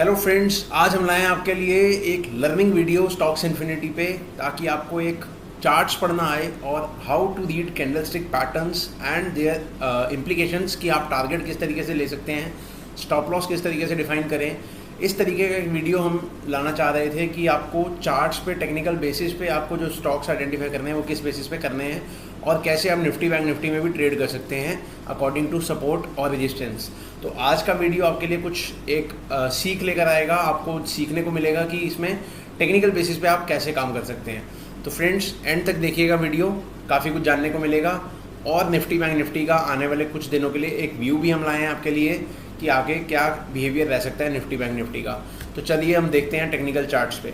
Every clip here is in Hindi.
हेलो फ्रेंड्स, आज हम लाए हैं आपके लिए एक लर्निंग वीडियो स्टॉक्स इन्फिनिटी पे, ताकि आपको एक चार्ट्स पढ़ना आए और how to read candlestick patterns and their implications कि आप टारगेट किस तरीके से ले सकते हैं, स्टॉप लॉस किस तरीके से डिफाइन करें। इस तरीके का एक वीडियो हम लाना चाह रहे थे कि आपको चार्ट्स पे टेक्निकल बेसिस पे आपको जो स्टॉक्स आइडेंटिफाई करने हैं वो किस बेसिस पे करने हैं और कैसे आप निफ्टी बैंक निफ्टी में भी ट्रेड कर सकते हैं अकॉर्डिंग टू सपोर्ट और रेजिस्टेंस। तो आज का वीडियो आपके लिए कुछ एक सीख लेकर आएगा, आपको सीखने को मिलेगा कि इसमें टेक्निकल बेसिस पे आप कैसे काम कर सकते हैं। तो फ्रेंड्स, एंड तक देखिएगा वीडियो, काफ़ी कुछ जानने को मिलेगा। और निफ्टी बैंक निफ्टी का आने वाले कुछ दिनों के लिए एक व्यू भी हम लाए हैं आपके लिए कि आगे क्या बिहेवियर रह सकता है निफ्टी बैंक निफ्टी का। तो चलिए हम देखते हैं टेक्निकल चार्ट्स पे।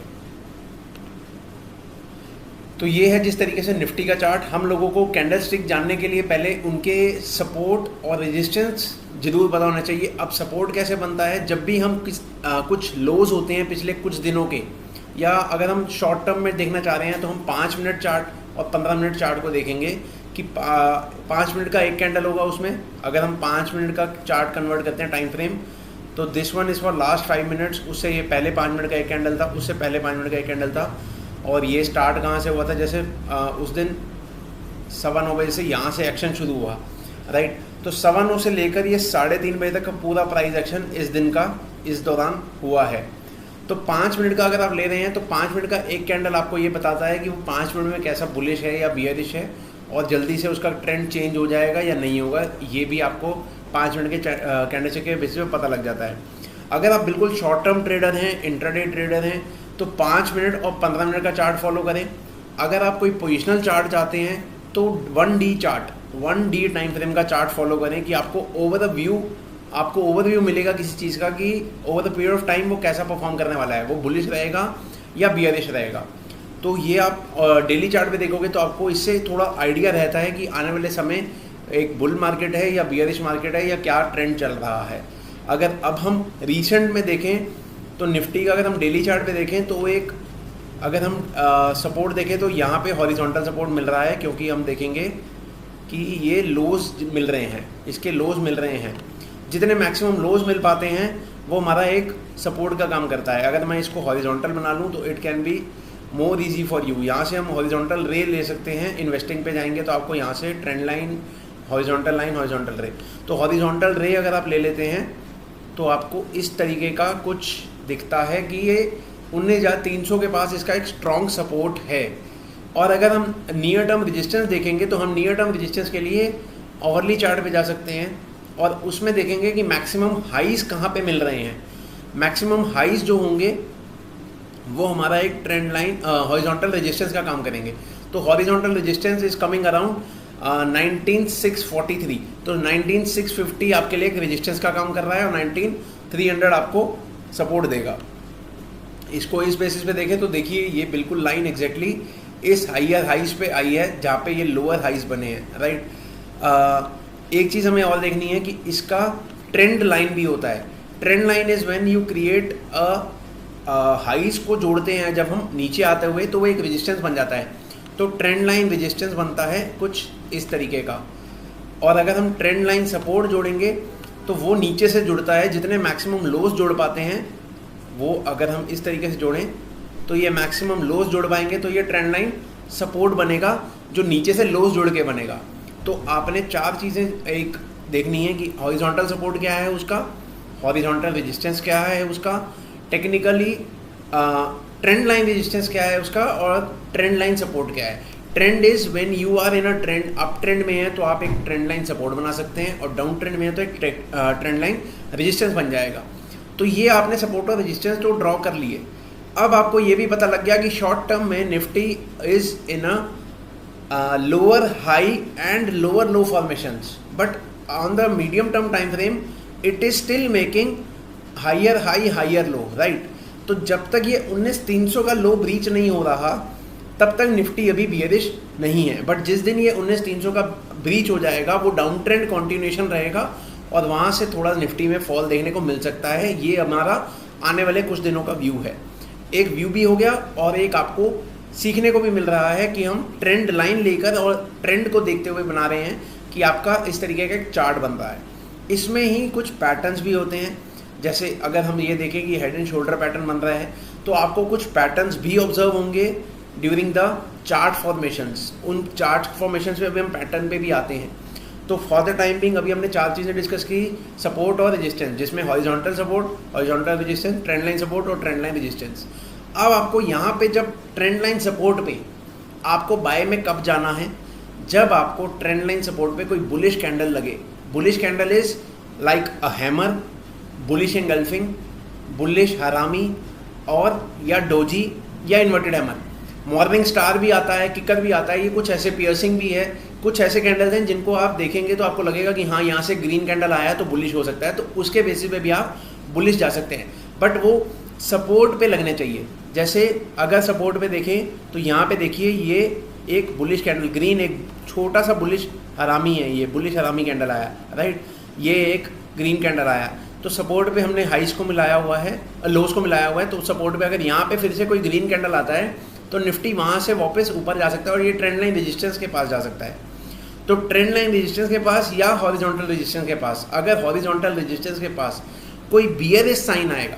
तो ये है जिस तरीके से निफ्टी का चार्ट। हम लोगों को कैंडलस्टिक जानने के लिए पहले उनके सपोर्ट और रेजिस्टेंस जरूर पता होना चाहिए। अब सपोर्ट कैसे बनता है, जब भी हम कुछ लोज होते हैं पिछले कुछ दिनों के, या अगर हम शॉर्ट टर्म में देखना चाह रहे हैं तो हम 5 मिनट चार्ट और 15 मिनट चार्ट को देखेंगे कि 5 मिनट का एक कैंडल होगा उसमें। अगर हम 5 मिनट का चार्ट कन्वर्ट करते हैं टाइम फ्रेम, तो this one is for last 5 minutes. उससे ये पहले 5 मिनट का एक कैंडल था, उससे पहले 5 मिनट का एक कैंडल था। और ये स्टार्ट कहाँ से हुआ था, जैसे उस दिन 9:15 बजे से यहाँ से एक्शन शुरू हुआ, राइट। तो 9:15 से लेकर ये 3:30 बजे तक का पूरा प्राइस एक्शन इस दिन का इस दौरान हुआ है। तो 5 मिनट का अगर आप ले रहे हैं तो 5 मिनट का एक कैंडल आपको ये बताता है कि वो 5 मिनट में कैसा बुलिश है या बियरिश है, और जल्दी से उसका ट्रेंड चेंज हो जाएगा या नहीं होगा, ये भी आपको 5 मिनट के कैंडलस्टिक के बेसिस पे पता लग जाता है। अगर आप बिल्कुल शॉर्ट टर्म ट्रेडर हैं, इंट्राडे ट्रेडर हैं, तो 5 मिनट और 15 मिनट का चार्ट फॉलो करें। अगर आप कोई पोजिशनल चार्ट चाहते हैं तो 1D chart, 1D time frame का चार्ट फॉलो करें कि आपको ओवरव्यू मिलेगा किसी चीज़ का कि over the period of time वो कैसा परफॉर्म करने वाला है, वो बुलिश रहेगा या बियरिश रहेगा। तो ये आप डेली चार्ट पे देखोगे तो आपको इससे थोड़ा आइडिया रहता है कि आने वाले समय एक बुल मार्केट है या बियरिश मार्केट है या क्या ट्रेंड चल रहा है। अगर अब हम रिसेंट में देखें तो निफ्टी का अगर हम डेली चार्ट पे देखें तो अगर हम सपोर्ट देखें तो यहाँ पे हॉरिजॉन्टल सपोर्ट मिल रहा है, क्योंकि हम देखेंगे कि ये लोज मिल रहे हैं, इसके लोज मिल रहे हैं। जितने मैक्सिमम लोज मिल पाते हैं वो हमारा एक सपोर्ट का काम करता है। अगर मैं इसको हॉरिजॉन्टल बना लूँ तो it can be more easy for you. यहाँ से हम हॉरिजॉन्टल रे ले सकते हैं। इन्वेस्टिंग पे जाएंगे तो आपको यहाँ से ट्रेंड लाइन, हॉरिजॉन्टल रे। तो हॉरिजॉन्टल रे अगर आप ले लेते हैं तो आपको इस तरीके का कुछ दिखता है कि ये 19,300 के पास इसका एक स्ट्रॉन्ग सपोर्ट है। और अगर हम नियर टर्म रेजिस्टेंस देखेंगे तो हम नियर टर्म रेजिस्टेंस के लिए आवरली चार्ट पे जा सकते हैं और उसमें देखेंगे कि मैक्सिमम हाईज कहाँ पे मिल रहे हैं। मैक्सिमम हाईज जो होंगे वो हमारा एक ट्रेंड लाइन हॉरिजॉन्टल रेजिस्टेंस का काम करेंगे। तो horizontal resistance is coming around 19,643। तो 19,650 आपके लिए एक रेजिस्टेंस का काम कर रहा है और 19,300 आपको सपोर्ट देगा। इसको इस बेसिस पे देखें तो देखिए ये बिल्कुल लाइन एग्जैक्टली इस हायर हाइज पे आई है जहाँ पे ये लोअर हाइज बने हैं, राइट। एक चीज़ हमें और देखनी है कि इसका ट्रेंड लाइन भी होता है। Trend line is when you create highs को जोड़ते हैं जब हम नीचे आते हुए, तो वो एक रेजिस्टेंस बन जाता है। तो ट्रेंड लाइन रेजिस्टेंस बनता है कुछ इस तरीके का। और अगर हम ट्रेंड लाइन सपोर्ट जोड़ेंगे तो वो नीचे से जुड़ता है। जितने मैक्सिमम लोज जोड़ पाते हैं वो अगर हम इस तरीके से जोड़ें तो ये मैक्सिमम लोज जोड़ पाएंगे, तो ये ट्रेंड लाइन सपोर्ट बनेगा जो नीचे से लोज जोड़ के बनेगा। तो आपने 4 चीज़ें एक देखनी है कि हॉरिजॉन्टल सपोर्ट क्या है उसका, हॉरिजॉन्टल रेजिस्टेंस क्या है उसका, टेक्निकली ट्रेंड लाइन रेजिस्टेंस क्या है उसका, और ट्रेंड लाइन सपोर्ट क्या है। Trend is when you are in a trend. Up trend में है तो आप एक ट्रेंड लाइन सपोर्ट बना सकते हैं, और डाउन ट्रेंड में है तो एक ट्रेंड लाइन रेजिस्टेंस बन जाएगा। तो ये आपने सपोर्ट और रेजिस्टेंस तो ड्रॉ कर लिए। अब आपको ये भी पता लग गया कि शॉर्ट टर्म में Nifty is in a lower high and lower low formations, but on the medium term time frame it is still making higher high higher low, right. तो जब तक ये 19,300 का लो ब्रीच नहीं हो रहा तब तक निफ्टी अभी बियरिश नहीं है। बट जिस दिन ये 19,300 का ब्रीच हो जाएगा वो डाउन ट्रेंड कॉन्टिन्यूएशन रहेगा और वहाँ से थोड़ा निफ्टी में फॉल देखने को मिल सकता है। ये हमारा आने वाले कुछ दिनों का व्यू है। एक व्यू भी हो गया और एक आपको सीखने को भी मिल रहा है कि हम ट्रेंड लाइन लेकर और ट्रेंड को देखते हुए बना रहे हैं कि आपका इस तरीके का एक चार्ट बन रहा है। इसमें ही कुछ पैटर्न्स भी होते हैं। जैसे अगर हम ये देखें कि हेड एंड शोल्डर पैटर्न बन रहा है, तो आपको कुछ पैटर्न्स भी ऑब्जर्व होंगे ड्यूरिंग द चार्ट फॉर्मेशंस। उन चार्ट फॉर्मेशंस पे अभी हम पैटर्न पे भी आते हैं। तो फॉर द टाइम बिंग अभी हमने 4 चीज़ें डिस्कस की, सपोर्ट और रेजिस्टेंस, जिसमें horizontal support, horizontal resistance, trend line support और ट्रेंड लाइन रेजिस्टेंस। अब आपको यहाँ पे जब ट्रेंड लाइन सपोर्ट पे आपको बाय में कब जाना है, जब आपको ट्रेंड लाइन सपोर्ट पे कोई बुलिश कैंडल लगे। Bullish candle is like a hammer, bullish engulfing, bullish हरामी और या डोजी या इन्वर्टेड हैमर। मॉर्निंग स्टार भी आता है, किकर भी आता है, ये कुछ ऐसे पियर्सिंग भी है, कुछ ऐसे कैंडल्स हैं जिनको आप देखेंगे तो आपको लगेगा कि हाँ यहाँ से ग्रीन कैंडल आया तो बुलिश हो सकता है, तो उसके बेसिस पे भी आप बुलिश जा सकते हैं, बट वो सपोर्ट पे लगने चाहिए। जैसे अगर सपोर्ट पे देखें तो यहाँ पे देखिए ये एक बुलिश कैंडल ग्रीन, एक छोटा सा बुलिश हरामी है, ये बुलिश हरामी कैंडल आया, राइट। ये एक ग्रीन कैंडल आया, तो सपोर्ट पे हमने हाइस को मिलाया हुआ है, लोस को मिलाया हुआ है, तो सपोर्ट पे अगर यहाँ पे फिर से कोई ग्रीन कैंडल आता है तो निफ्टी वहाँ से वापस ऊपर जा सकता है और ये ट्रेंड लाइन रेजिस्टेंस के पास जा सकता है। तो ट्रेंड लाइन रेजिस्टेंस के पास या हॉरिजॉन्टल रेजिस्टेंस के पास, अगर हॉरिजॉन्टल रेजिस्टेंस के पास कोई बियरिश साइन आएगा,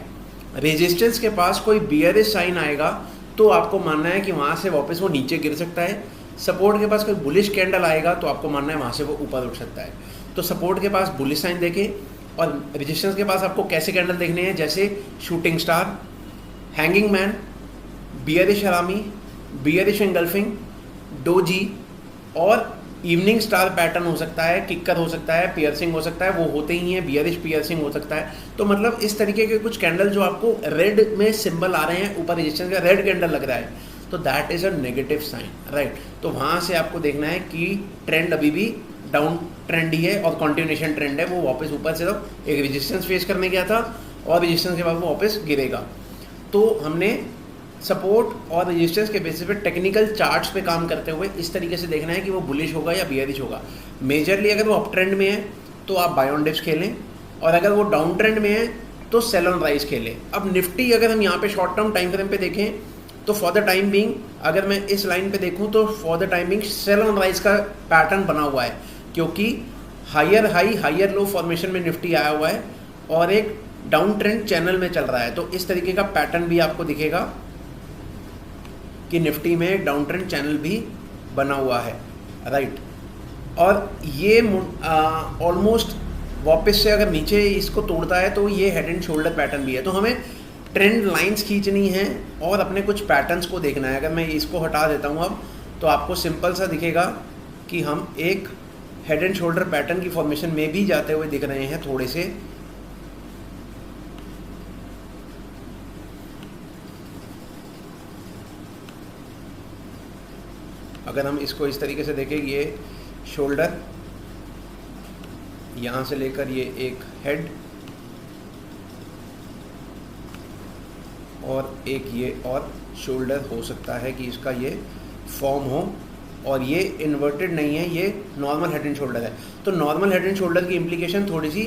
रेजिस्टेंस के पास कोई बियरिश साइन आएगा, तो आपको मानना है कि वहाँ से वापस वो नीचे गिर सकता है। सपोर्ट के पास कोई बुलिश कैंडल आएगा तो आपको मानना है वहाँ से वो ऊपर उठ सकता है। तो सपोर्ट के पास बुलिश साइन देखें, और रेजिस्टेंस के पास आपको कैसे कैंडल देखने हैं, जैसे shooting star, hanging man, bearish हरामी, बियरिश एंगल्फिंग, डोजी और इवनिंग स्टार पैटर्न हो सकता है, किक्कर हो सकता है, पियर्सिंग हो सकता है, वो होते ही हैं, बियरिश पियर्सिंग हो सकता है। तो मतलब इस तरीके के कुछ कैंडल जो आपको रेड में सिंबल आ रहे हैं, ऊपर रेजिस्टेंस का रेड कैंडल लग रहा है, तो that is a negative sign, right. तो वहाँ से आपको देखना है कि ट्रेंड अभी भी डाउन ट्रेंड ही है और कॉन्टिन्यूएशन ट्रेंड है, वो वापस ऊपर से सिर्फ एक रेजिस्टेंस फेस करने गया था और रेजिस्टेंस के बाद वो वापस गिरेगा। तो हमने सपोर्ट और रेजिस्टेंस के बेसिस पे टेक्निकल चार्ट्स पे काम करते हुए इस तरीके से देखना है कि वो बुलिश होगा या बियरिश होगा। मेजरली अगर वो अप ट्रेंड में है तो आप बाय ऑन डिप्स खेलें, और अगर वो डाउन ट्रेंड में है तो सेल ऑन राइज खेलें। अब निफ्टी अगर हम यहाँ पे शॉर्ट टर्म टाइम फ्रेम पे देखें तो फॉर द टाइम बिंग, अगर मैं इस लाइन पे देखूँ तो for the time being sell on rise का पैटर्न बना हुआ है, क्योंकि higher high higher low formation में निफ्टी आया हुआ है और एक डाउन ट्रेंड चैनल में चल रहा है। तो इस तरीके का पैटर्न भी आपको दिखेगा कि निफ्टी में डाउन ट्रेंड चैनल भी बना हुआ है, राइट। और ये ऑलमोस्ट वापस से अगर नीचे इसको तोड़ता है तो ये हेड एंड शोल्डर पैटर्न भी है। तो हमें ट्रेंड लाइंस खींचनी है और अपने कुछ पैटर्न्स को देखना है। अगर मैं इसको हटा देता हूँ अब, तो आपको सिंपल सा दिखेगा कि हम एक हेड एंड शोल्डर पैटर्न की फॉर्मेशन में भी जाते हुए दिख रहे हैं थोड़े से। अगर हम इसको इस तरीके से देखें, ये शोल्डर यहाँ से लेकर ये एक हेड और एक ये और शोल्डर हो सकता है कि इसका ये फॉर्म हो, और ये इन्वर्टेड नहीं है, ये नॉर्मल हेड एंड शोल्डर है। तो नॉर्मल हेड एंड शोल्डर की इम्प्लीकेशन थोड़ी सी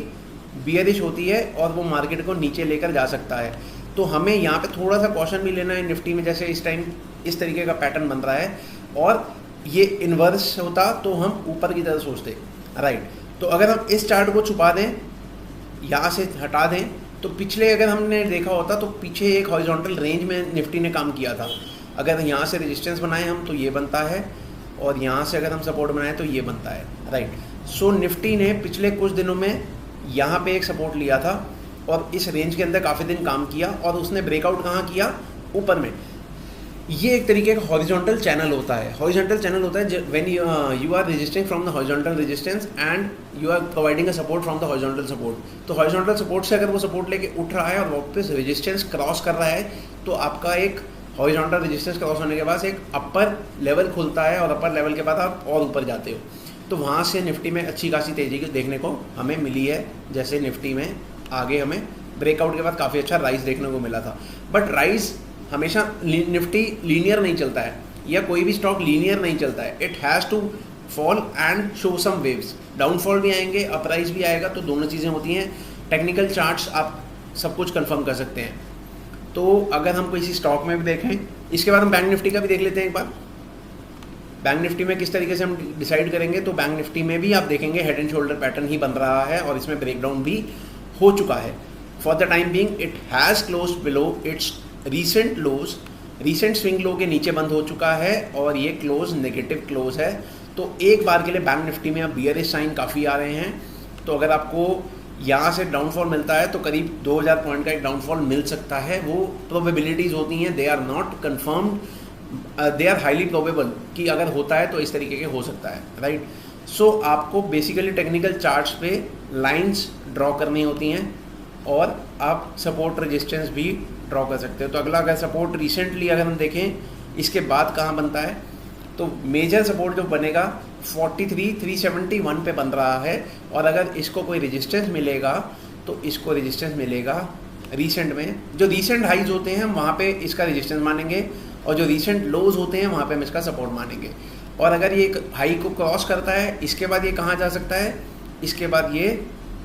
बियरिश होती है और वो मार्केट को नीचे लेकर जा सकता है। तो हमें यहाँ पे थोड़ा सा कॉशन भी लेना है निफ्टी में, जैसे इस टाइम इस तरीके का पैटर्न बन रहा है और ये इन्वर्स होता तो हम ऊपर की तरफ सोचते, राइट। तो अगर हम इस चार्ट को छुपा दें, यहाँ से हटा दें, तो पिछले अगर हमने देखा होता तो पीछे एक हॉरिजॉन्टल रेंज में निफ्टी ने काम किया था। अगर यहाँ से रेजिस्टेंस बनाए हम तो ये बनता है, और यहाँ से अगर हम सपोर्ट बनाए तो ये बनता है, राइट। सो निफ्टी ने पिछले कुछ दिनों में यहाँ पे एक सपोर्ट लिया था और इस रेंज के अंदर काफ़ी दिन काम किया और उसने ब्रेकआउट कहाँ किया, ऊपर में। ये एक तरीके का हॉरिजॉन्टल चैनल होता है। हॉरिजॉन्टल चैनल होता है when you are resisting from the horizontal resistance and you are providing a support from the horizontal support. तो हॉरिजॉन्टल सपोर्ट से अगर वो सपोर्ट लेके उठ रहा है और वापस रेजिस्टेंस क्रॉस कर रहा है, तो आपका एक हॉरिजॉन्टल रेजिस्टेंस क्रॉस होने के बाद एक अपर लेवल खुलता है और अपर लेवल के बाद आप और ऊपर जाते हो। तो वहाँ से निफ्टी में अच्छी खासी तेज़ी देखने को हमें मिली है। जैसे निफ्टी में आगे हमें ब्रेकआउट के बाद काफ़ी अच्छा राइज देखने को मिला था, बट राइज हमेशा निफ्टी लीनियर नहीं चलता है, या कोई भी स्टॉक लीनियर नहीं चलता है। It has to fall and show some waves, downfall भी आएंगे, अपराइज भी आएगा, तो दोनों चीज़ें होती हैं। टेक्निकल चार्ट्स आप सब कुछ कंफर्म कर सकते हैं। तो अगर हम किसी स्टॉक में भी देखें, इसके बाद हम बैंक निफ्टी का भी देख लेते हैं एक बार। बैंक निफ्टी में किस तरीके से हम डिसाइड करेंगे, तो बैंक निफ्टी में भी आप देखेंगे हेड एंड शोल्डर पैटर्न ही बन रहा है और इसमें ब्रेकडाउन भी हो चुका है। For the time being it has close below its recent lows, recent swing low के नीचे बंद हो चुका है और ये क्लोज नेगेटिव क्लोज है। तो एक बार के लिए बैंक निफ्टी में अब बियरिश साइन काफ़ी आ रहे हैं। तो अगर आपको यहाँ से डाउनफॉल मिलता है तो करीब 2000 पॉइंट का एक डाउनफॉल मिल सकता है। वो प्रोबेबिलिटीज़ होती हैं, they are not confirmed, they are highly probable कि अगर होता है तो इस तरीके के हो सकता है, राइट। सो आपको बेसिकली टेक्निकल चार्ट्स पे लाइंस ड्रॉ करनी होती हैं और आप सपोर्ट रेजिस्टेंस भी ड्रॉ कर सकते हो। तो अगला अगर सपोर्ट रिसेंटली अगर हम देखें इसके बाद कहाँ बनता है, तो मेजर सपोर्ट जो बनेगा 43,371 पे बन रहा है। और अगर इसको कोई रेजिस्टेंस मिलेगा तो इसको रेजिस्टेंस मिलेगा रीसेंट में, जो रीसेंट हाइज होते हैं वहाँ पे इसका रेजिस्टेंस मानेंगे और जो रीसेंट लोज होते हैं वहाँ पे हम इसका सपोर्ट मानेंगे। और अगर ये एक हाई को क्रॉस करता है इसके बाद ये कहाँ जा सकता है, इसके बाद ये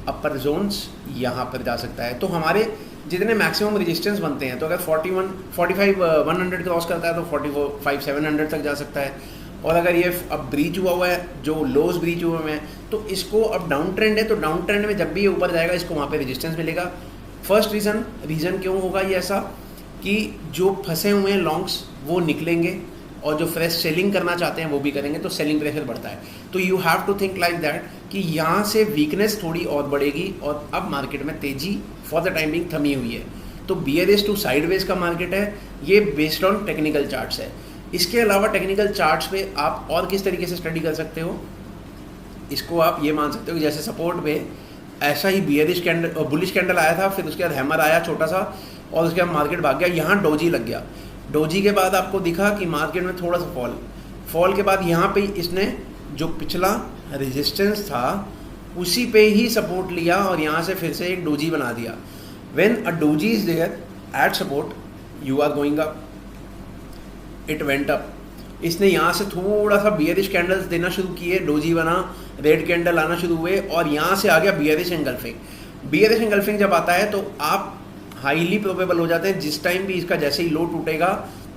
अपर जोन्स यहाँ पर जा सकता है। तो हमारे जितने मैक्सिमम रेजिस्टेंस बनते हैं, तो अगर 100 क्रॉस करता है तो 45,700 तक जा सकता है। और अगर ये अब ब्रीच हुआ है, जो लोज ब्रीच हुए हैं, तो इसको अब डाउन ट्रेंड है, तो डाउन ट्रेंड में जब भी ये ऊपर जाएगा इसको वहाँ पे रेजिस्टेंस मिलेगा। फर्स्ट रीज़न क्यों होगा ये ऐसा कि जो फंसे हुए हैं लॉन्ग्स वो निकलेंगे और जो फ्रेश सेलिंग करना चाहते हैं वो भी करेंगे, तो सेलिंग प्रेशर बढ़ता है। तो you have to think like that कि यहाँ से वीकनेस थोड़ी और बढ़ेगी और अब मार्केट में तेज़ी फॉर द टाइम बिंग थमी हुई है। तो बियरिश टू साइडवेज का मार्केट है, ये बेस्ड ऑन टेक्निकल चार्ट्स है। इसके अलावा टेक्निकल चार्ट्स पे आप और किस तरीके से स्टडी कर सकते हो, इसको आप ये मान सकते हो कि जैसे सपोर्ट पे ऐसा ही बियरिश कैंडल बुलिश कैंडल आया था, फिर उसके बाद हैमर आया छोटा सा और उसके बाद मार्केट भाग गया, यहाँ डोजी लग गया। डोजी के बाद आपको दिखा कि मार्केट में थोड़ा सा फॉल के बाद यहाँ पे इसने जो पिछला रेजिस्टेंस था उसी पे ही सपोर्ट लिया और यहाँ से फिर से एक डोजी बना दिया। When a doji is there at support you are going up, it went up. इसने यहाँ से थोड़ा सा बियरिश कैंडल्स देना शुरू किए, डोजी बना, रेड कैंडल आना शुरू हुए और यहाँ से आ गया बियरिश एंगल्फिंग। बियरिश एंगल्फिंग जब आता है तो आप हाईली प्रोबेबल हो जाते हैं, जिस टाइम भी इसका जैसे ही लो टूटेगा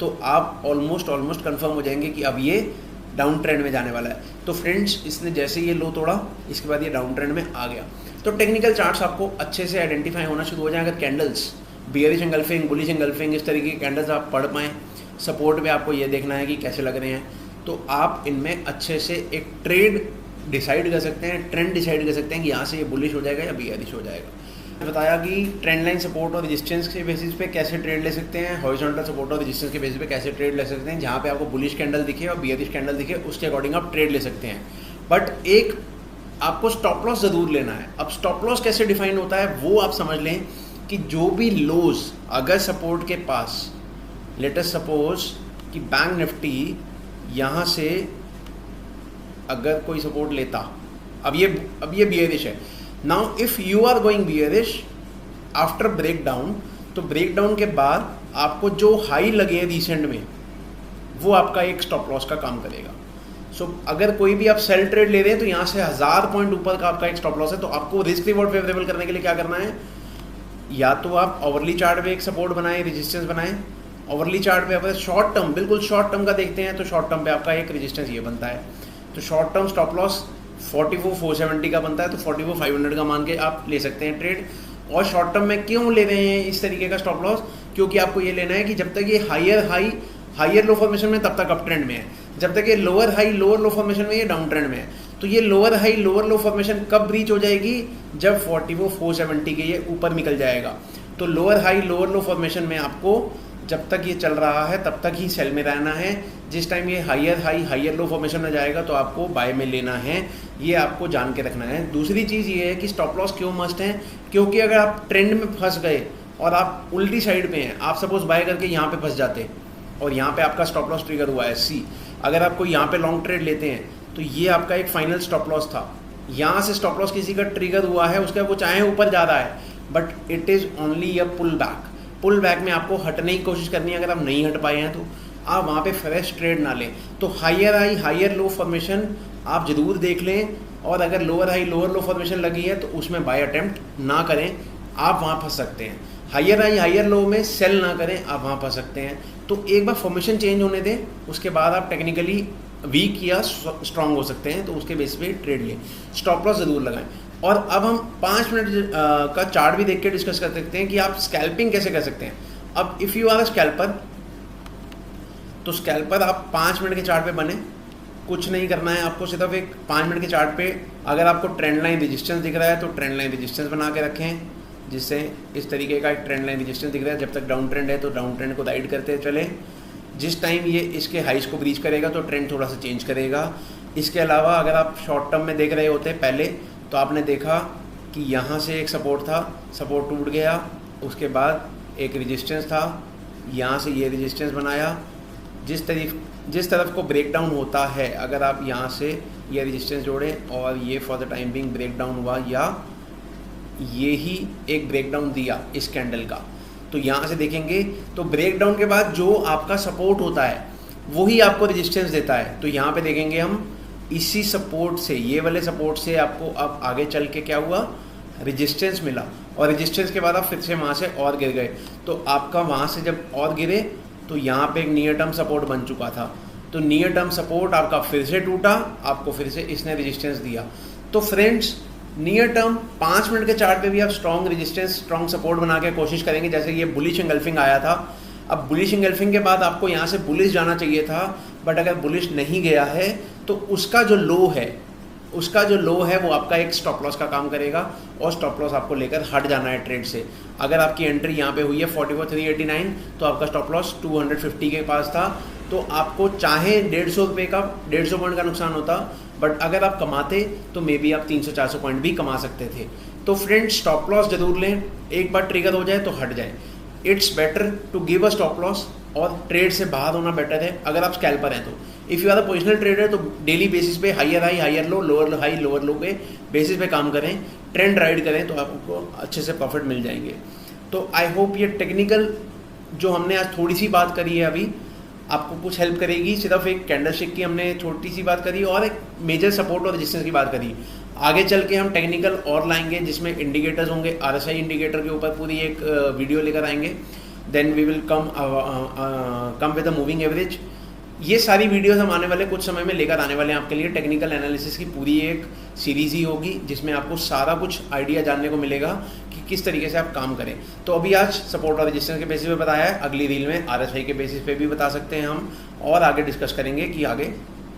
तो आप ऑलमोस्ट कंफर्म हो जाएंगे कि अब ये डाउन ट्रेंड में जाने वाला है। तो फ्रेंड्स, इसने जैसे ये लो तोड़ा इसके बाद ये डाउन ट्रेंड में आ गया। तो टेक्निकल चार्ट्स आपको अच्छे से आइडेंटिफाई होना शुरू हो जाए। अगर candles bearish engulfing, bullish engulfing, इस तरीके के कैंडल्स आप पढ़ पाएँ, सपोर्ट पे आपको ये देखना है कि कैसे लग रहे हैं, तो आप इनमें अच्छे से एक ट्रेड डिसाइड कर सकते हैं, ट्रेंड डिसाइड कर सकते हैं कि यहाँ से ये बुलिश हो जाएगा या बियरिश हो जाएगा। बताया कि ट्रेंड लाइन सपोर्ट और रेजिस्टेंस के बेसिस पे कैसे ट्रेड ले सकते हैं, हॉरिजॉन्टल सपोर्ट और रेजिस्टेंस के बेसिस पे कैसे ट्रेड ले सकते हैं। जहाँ पे आपको बुलिश कैंडल दिखे और बियरिश कैंडल दिखे उसके अकॉर्डिंग आप ट्रेड ले सकते हैं। बट एक आपको स्टॉप लॉस ज़रूर लेना है। अब स्टॉप लॉस कैसे डिफाइन होता है वो आप समझ लें कि जो भी लोज अगर सपोर्ट के पास, लेट अस सपोज कि बैंक निफ्टी यहाँ से अगर कोई सपोर्ट लेता, अब ये बियरिश है। Now if you are going bearish after break down, तो ब्रेक डाउन के बाद आपको जो हाई लगे रिसेंट में वो आपका एक स्टॉप लॉस का काम करेगा। सो अगर कोई भी आप सेल ट्रेड ले रहे हैं तो यहाँ से 1000 पॉइंट ऊपर का आपका एक स्टॉप लॉस है। तो आपको रिस्क रिवॉर्ड फेवरेबल करने के लिए क्या करना है, या तो आप ओवरली चार्ट पे एक सपोर्ट बनाएं, रेजिस्टेंस बनाएं। ओवरली चार्ट पे अगर शॉर्ट टर्म, बिल्कुल शॉर्ट टर्म का देखते हैं तो शॉर्ट टर्म पे आपका एक रेजिस्टेंस ये बनता है। तो शॉर्ट टर्म स्टॉप लॉस 44,470 का बनता है, तो 44,500 का मान के आप ले सकते हैं ट्रेड। और शॉर्ट टर्म में क्यों ले रहे हैं इस तरीके का स्टॉप लॉस, क्योंकि आपको ये लेना है कि जब तक ये हायर लो फॉर्मेशन में तब तक अप ट्रेंड में है, जब तक ये lower high lower low formation में ये डाउन ट्रेंड में है। तो ये lower high lower low formation कब ब्रीच हो जाएगी, जब 44,470 के ये ऊपर निकल जाएगा। तो lower high lower low formation में आपको जब तक ये चल रहा है तब तक ही सेल में रहना है। जिस टाइम ये higher high higher low formation में जाएगा तो आपको बाय में लेना है, ये आपको जान के रखना है। दूसरी चीज़ ये है कि स्टॉप लॉस क्यों मस्ट है, क्योंकि अगर आप ट्रेंड में फंस गए और आप उल्टी साइड पे हैं, आप सपोज बाय करके यहाँ पे फंस जाते और यहाँ पे आपका स्टॉप लॉस ट्रिगर हुआ है सी, अगर आपको यहाँ पे लॉन्ग ट्रेड लेते हैं तो ये आपका एक फाइनल स्टॉप लॉस था। यहाँ से स्टॉप लॉस किसी का ट्रिगर हुआ है, उसका वो चाहे ऊपर जा रहा है but it is only a pull back. Pull back में आपको हटने की कोशिश करनी है। अगर आप नहीं हट पाए हैं तो आप वहाँ पे फ्रेश ट्रेड ना लें। तो higher high higher low formation आप ज़रूर देख लें, और अगर lower high lower low formation लगी है तो उसमें बाय अटेम्प्ट ना करें, आप वहाँ फंस सकते हैं। हायर हाई हायर लो में सेल ना करें, आप वहाँ फंस सकते हैं। तो एक बार फॉर्मेशन चेंज होने दें, उसके बाद आप टेक्निकली वीक या स्ट्रांग हो सकते हैं, तो उसके बेस पे ट्रेड लें। स्टॉप लॉस ज़रूर लगाएं। और अब हम 5 मिनट का चार्ट भी देख के डिस्कस कर सकते हैं कि आप स्कैल्पिंग कैसे कर सकते हैं। अब if you are a scalper, तो स्कैल्पर आप 5 मिनट के चार्ट पे बने, कुछ नहीं करना है आपको, सिर्फ एक 5 मिनट के चार्ट पे अगर आपको ट्रेंड लाइन रेजिस्टेंस दिख रहा है तो ट्रेंड लाइन रेजिस्टेंस बना के रखें, जिससे इस तरीके का एक ट्रेंड लाइन रेजिस्टेंस दिख रहा है, जब तक डाउन ट्रेंड है तो डाउन ट्रेंड को राइड करते चले। जिस टाइम ये इसके हाइस को ब्रीच करेगा तो ट्रेंड थोड़ा सा चेंज करेगा। इसके अलावा अगर आप शॉर्ट टर्म में देख रहे होते पहले, तो आपने देखा कि यहाँ से एक सपोर्ट था, सपोर्ट टूट गया, उसके बाद एक रेजिस्टेंस था, यहाँ से ये रेजिस्टेंस बनाया। जिस तरफ को ब्रेक डाउन होता है, अगर आप यहाँ से ये रेजिस्टेंस जोड़ें और ये for the time being break down हुआ, या ये ही एक ब्रेक डाउन दिया इस कैंडल का, तो यहाँ से देखेंगे तो ब्रेक डाउन के बाद जो आपका सपोर्ट होता है वही आपको रेजिस्टेंस देता है। तो यहाँ पे देखेंगे हम इसी सपोर्ट से, ये वाले सपोर्ट से आपको अब आगे चल के क्या हुआ, रेजिस्टेंस मिला, और रेजिस्टेंस के बाद आप फिर से वहाँ से और गिर गए। तो आपका वहाँ से जब और गिरे तो यहाँ पे एक नियर टर्म सपोर्ट बन चुका था, तो नियर टर्म सपोर्ट आपका फिर से टूटा, आपको फिर से इसने रेजिस्टेंस दिया। तो फ्रेंड्स, नियर टर्म 5 मिनट के चार्ट पे भी आप स्ट्रॉन्ग रेजिस्टेंस, स्ट्रॉन्ग सपोर्ट बना के कोशिश करेंगे। जैसे ये बुलिश एंगल्फिंग आया था, अब बुलिश एंगल्फिंग के बाद आपको यहाँ से बुलिश जाना चाहिए था, बट अगर बुलिश नहीं गया है तो उसका जो लो है वो आपका एक स्टॉप लॉस का काम करेगा, और स्टॉप लॉस आपको लेकर हट जाना है ट्रेड से। अगर आपकी एंट्री यहाँ पे हुई है 44,389, तो आपका स्टॉप लॉस 250 के पास था, तो आपको चाहे 150 रुपये का 150 पॉइंट का नुकसान होता, बट अगर आप कमाते तो मे बी आप 300-400 पॉइंट भी कमा सकते थे। तो फ्रेंड्स, स्टॉप लॉस जरूर लें, एक बार ट्रिगर हो जाए तो हट जाए। It's better to give a stop loss, और ट्रेड से बाहर होना बेटर है अगर आप स्कैल्पर हैं तो। If you are a positional trader तो डेली बेसिस पे higher high higher low, lower high lower low पे बेसिस पे काम करें, ट्रेंड राइड करें, तो आपको अच्छे से प्रॉफिट मिल जाएंगे। तो आई होप ये टेक्निकल जो हमने आज थोड़ी सी बात करी है अभी आपको कुछ हेल्प करेगी। सिर्फ एक कैंडलस्टिक की हमने छोटी सी बात करी और एक मेजर सपोर्ट और रेजिस्टेंस की बात करी। आगे चल के हम टेक्निकल और लाएंगे जिसमें इंडिकेटर्स होंगे, RSI इंडिकेटर के ऊपर पूरी एक वीडियो लेकर आएंगे। Then we will come with a moving average. ये सारी वीडियोस हम आने वाले कुछ समय में लेकर आने वाले हैं आपके लिए। टेक्निकल एनालिसिस की पूरी एक सीरीज़ ही होगी जिसमें आपको सारा कुछ आइडिया जानने को मिलेगा कि किस तरीके से आप काम करें। तो अभी आज सपोर्ट और रेजिस्टेंस के बेसिस पे बताया है, अगली रील में RSI के बेसिस पे भी बता सकते हैं हम, और आगे डिस्कस करेंगे कि आगे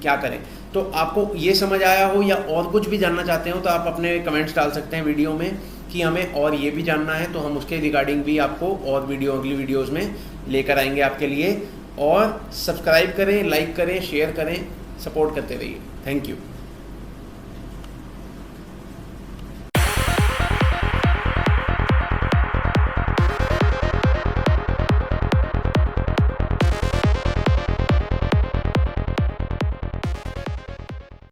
क्या करें। तो आपको ये समझ आया हो या और कुछ भी जानना चाहते हो तो आप अपने कमेंट्स डाल सकते हैं वीडियो में कि हमें और ये भी जानना है, तो हम उसके रिगार्डिंग भी आपको और अगली वीडियोज़ में लेकर आएंगे आपके लिए। और सब्सक्राइब करें, लाइक करें, शेयर करें, सपोर्ट करते रहिए। Thank you.